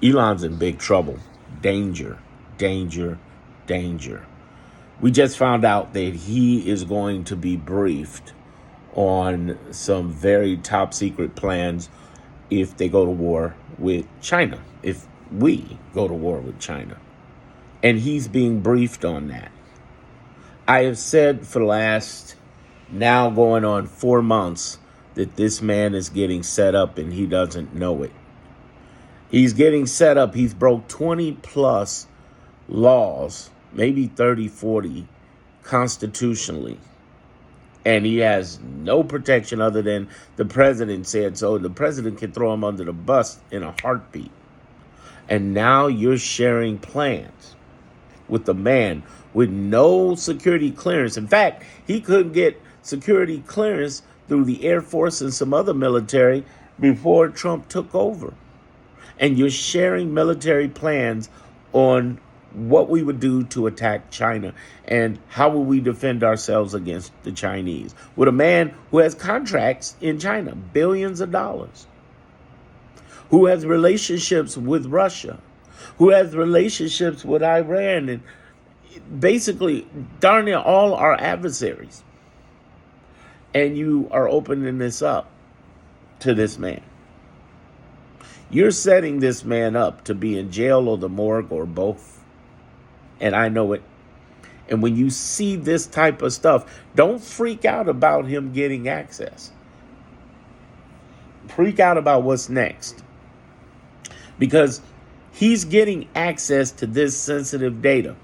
Elon's in big trouble. Danger, danger, danger. We just found out that he is going to be briefed on some very top secret plans if they go to war with China, if we go to war with China. And he's being briefed on that. I have said for the last now going on 4 months that this man is getting set up and he doesn't know it. He's getting set up. He's broke 20 plus laws, maybe 30, 40 constitutionally. And he has no protection other than the president said so. The president can throw him under the bus in a heartbeat. And now you're sharing plans with the man with no security clearance. In fact, he couldn't get security clearance through the Air Force and some other military before Trump took over. And you're sharing military plans on what we would do to attack China and how will we defend ourselves against the Chinese with a man who has contracts in China, billions of dollars, who has relationships with Russia, who has relationships with Iran, and basically darn near all our adversaries. And you are opening this up to this man. You're setting this man up to be in jail or the morgue or both. And I know it. And when you see this type of stuff, don't freak out about him getting access. Freak out about what's next. Because he's getting access to this sensitive data.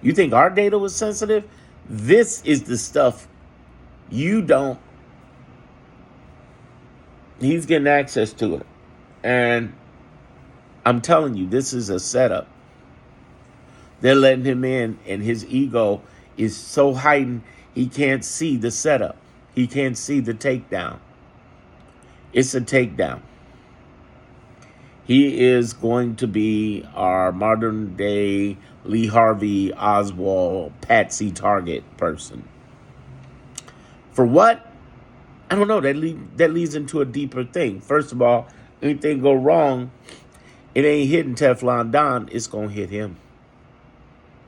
You think our data was sensitive? This is the stuff you don't. He's getting access to it. And I'm telling you, this is a setup. They're letting him in, and his ego is so heightened, he can't see the setup. He can't see the takedown. It's a takedown. He is going to be our modern day Lee Harvey Oswald Patsy Target person. For what? I don't know. That leads into a deeper thing. First of all, anything go wrong, it ain't hitting Teflon Don. It's going to hit him.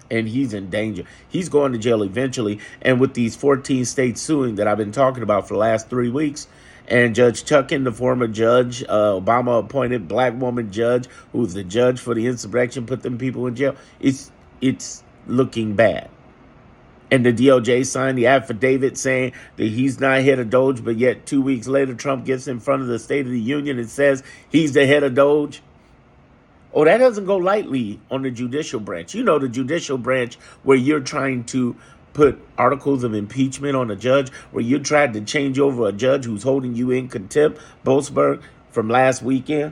And he's in danger. He's going to jail eventually. And with these 14 states suing that I've been talking about for the last 3 weeks, and Judge Chuckin, the former judge, Obama-appointed black woman judge, who's the judge for the insurrection, put them people in jail. It's looking bad. And the DOJ signed the affidavit saying that he's not head of Doge, but yet 2 weeks later, Trump gets in front of the State of the Union and says he's the head of Doge. Oh, that doesn't go lightly on the judicial branch. You know, the judicial branch where you're trying to put articles of impeachment on a judge, where you tried to change over a judge who's holding you in contempt, Boasberg, from last weekend,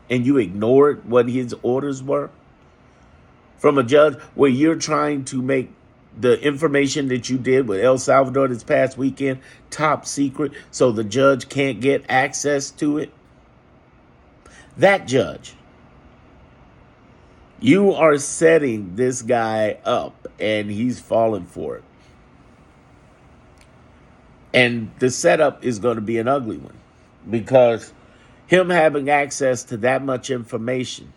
and you ignored what his orders were. From a judge where you're trying to make the information that you did with El Salvador this past weekend top secret so the judge can't get access to it. That judge. You are setting this guy up, and he's falling for it. And the setup is going to be an ugly one, because him having access to that much information,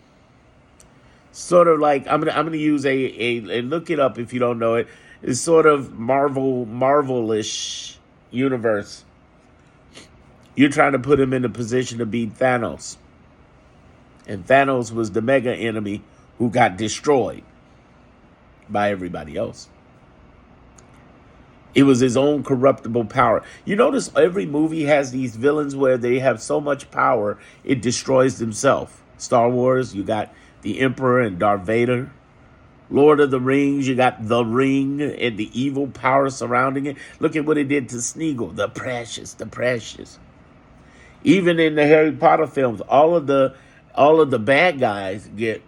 sort of like, I'm gonna use a look it up if you don't know it. It's sort of Marvel-ish universe. You're trying to put him in a position to beat Thanos, and Thanos was the mega enemy who got destroyed by everybody else. It was his own corruptible power. You notice every movie has these villains where they have so much power, it destroys themselves. Star Wars, you got the Emperor and Darth Vader. Lord of the Rings, you got the Ring and the evil power surrounding it. Look at what it did to Smeagol, the precious, the precious. Even in the Harry Potter films, all of the bad guys get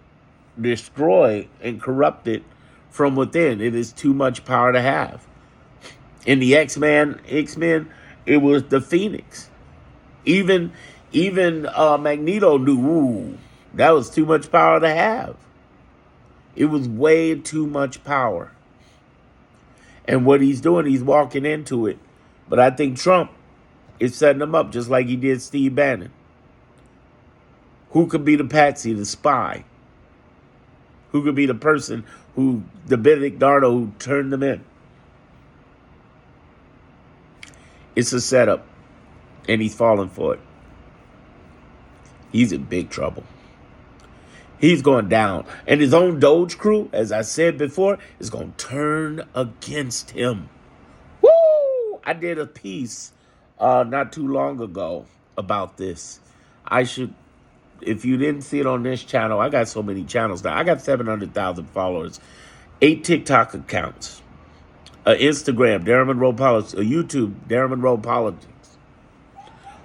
destroyed and corrupted from within. It is too much power to have. In the X-Men, it was the Phoenix. Even Magneto knew, ooh, that was too much power to have. It was way too much power. And what he's doing, he's walking into it. But I think Trump is setting him up just like he did Steve Bannon. Who could be the patsy, the spy? Who could be the person the Benedict Dardo who turned them in? It's a setup, and he's falling for it. He's in big trouble. He's going down. And his own Doge crew, as I said before, is going to turn against him. Woo! I did a piece not too long ago about this. If you didn't see it on this channel, I got so many channels now. I got 700,000 followers, 8 TikTok accounts, Instagram, Darren Monroe Politics, YouTube, Darren Monroe Politics,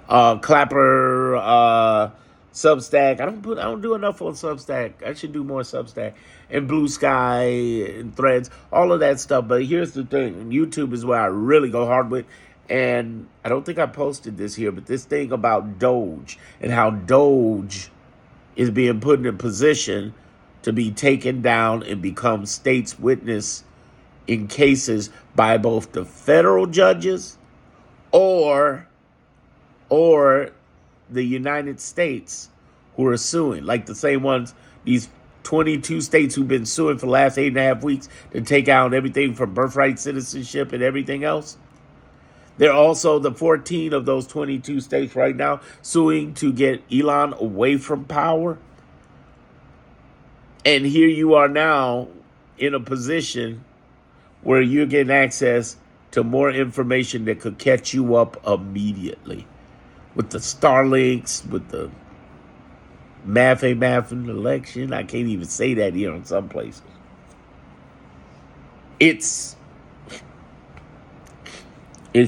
Clapper, Substack. I don't do enough on Substack. I should do more Substack, and Blue Sky and Threads, all of that stuff. But here's the thing: YouTube is where I really go hard with. And I don't think I posted this here, but this thing about Doge and how Doge is being put in a position to be taken down and become state's witness in cases by both the federal judges or the United States who are suing, like the same ones, these 22 states who've been suing for the last 8.5 weeks to take out everything from birthright citizenship and everything else. They're also the 14 of those 22 states right now suing to get Elon away from power. And here you are now in a position where you're getting access to more information that could catch you up immediately. With the Starlinks, with the math election. I can't even say that here in some places. It's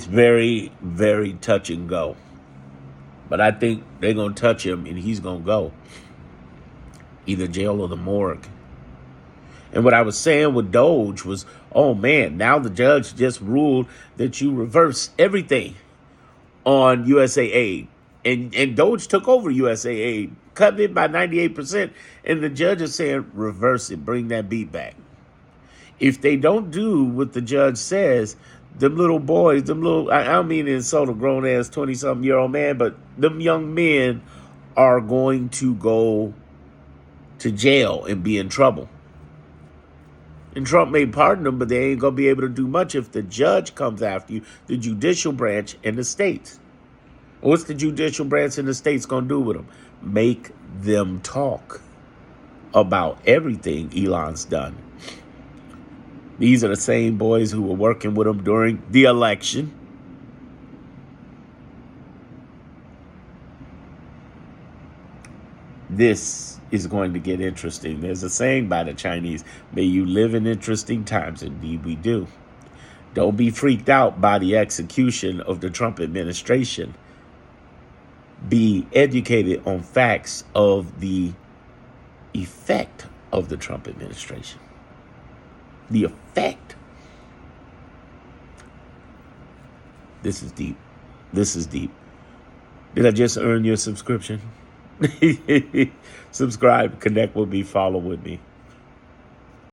very, very touch and go. But I think they're going to touch him and he's going to go. Either jail or the morgue. And what I was saying with Doge was, oh man, now the judge just ruled that you reverse everything on USAA. And Doge took over USAA, cut it by 98%. And the judge is saying, reverse it, bring that beat back. If they don't do what the judge says, them little boys, I don't mean to insult a grown-ass 20-something-year-old man, but them young men are going to go to jail and be in trouble. And Trump may pardon them, but they ain't going to be able to do much if the judge comes after you, the judicial branch and the states. What's the judicial branch and the states going to do with them? Make them talk about everything Elon's done. These are the same boys who were working with him during the election. This is going to get interesting. There's a saying by the Chinese, may you live in interesting times. Indeed we do. Don't be freaked out by the execution of the Trump administration. Be educated on facts of the effect of the Trump administration. The effect. This is deep. This is deep. Did I just earn your subscription? Subscribe, connect with me, follow with me.